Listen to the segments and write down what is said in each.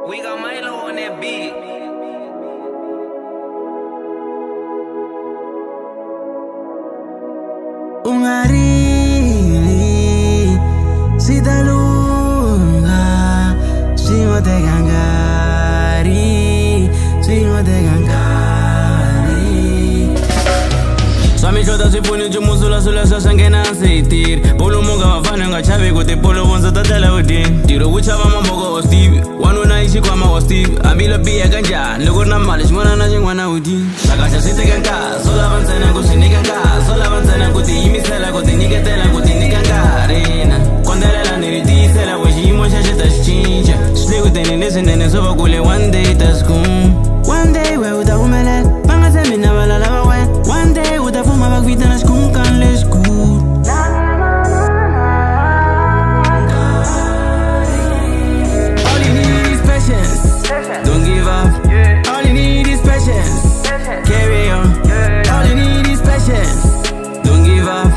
We got Milo on that beat. Nkarhi sitalunga swin'wateka nkarhi swa mihlota swi pfuni ncumusula swa nghena nsitiri polomuka vafana nga chavi ku tipolovondzo ta tela udini ntirho wu chava mamboko wa steve wanuna i xikwama wa steve ambilo biya kanjhani loko ri na mali xin'wana na xin'wana udini swakaxa swi teka nkarhi swo lava ntsena ku swi nyika nkarhi swo lava ntsena ku tiyimisela ku tinyiketela ku ti nyika nkarhi na kondelela ni ri tiyisela ku xiyimo xa xi ta xi cinca swi le ku teni leswinene swo va kule one day ta skum one day we u ta humelela va nga tshembi na valala va wena one day u ta fuma va ku vitana xikhumukani lexikulu all you need is patience don't give up all you need is patience carry on all you need is patience don't give up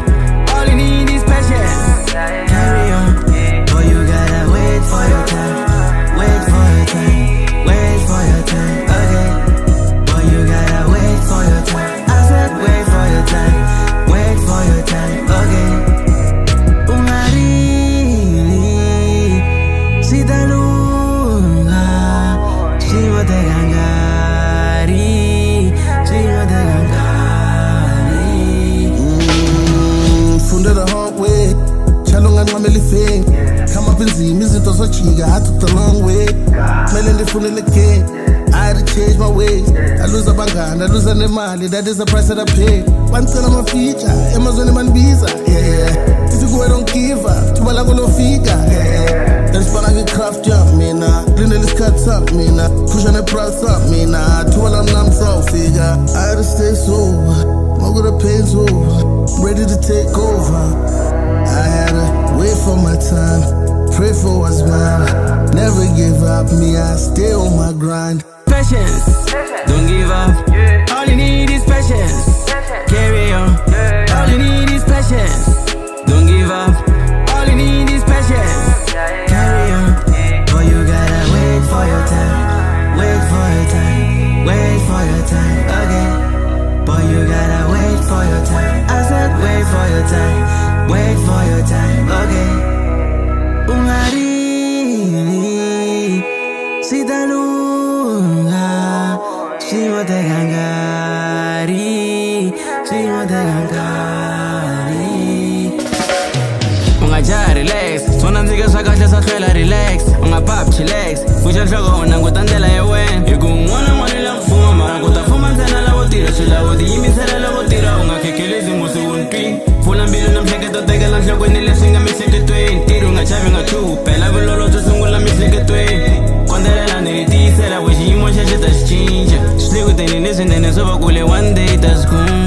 all you need is patience carry on but you gotta wait for your time wait for your time wait for your time okay but you gotta wait for your time I said wait for your time wait for your time okay Nkarhi sitalunga swin'wateka nkarhi Funde the hard way chalonga nqamela ifeni come up inzima izinto zojika I took the long way kumele ndifunele again I had to change my ways I lose abangani I lose nemali that is the price that I pay banicela amafeature emazweni banibiza yeah if you go don't give up thuba lakho lofika yeah ndisibana nge-craft yam mina lindele isikhathi sami mina phusha ne-proud sami mina thuba lami nami sawufika I had to stay sober more the pain's over ready to take over I had to wait for my time pray for what's mine never give up me I stay on my grind patience don't give up all you need is patience carry on all you need is patience don't give up all you need is patience carry on but you gotta wait for your time wait for your time wait for your time okay but you gotta wait for your time I said wait for your time wait for your time okay Nkarhi sitalunga swin'wateka nkarhi u nga jaha relax swo nandzika swa kahle swa hlwela relax u nga papi chillax pfuxa nhloko u languta ndlela ya wena hi ku n'wana n'wana la ku fuma mara ku ta fuma ntsena lavo tirha swilawo tiyimisela lavo tirha u nga khekelezi musi wu ntwi pfula mbilu na mihleketo tekela nhlokweni leswi nga miehleketweni ntirho u nga chavi nga chupela vulolo byo sungula miehleketweni kondelela ni ri tiyisela ku xiyimo xa xi ta xi cinca swi le ku teni leswinene swo va kule one day ta skum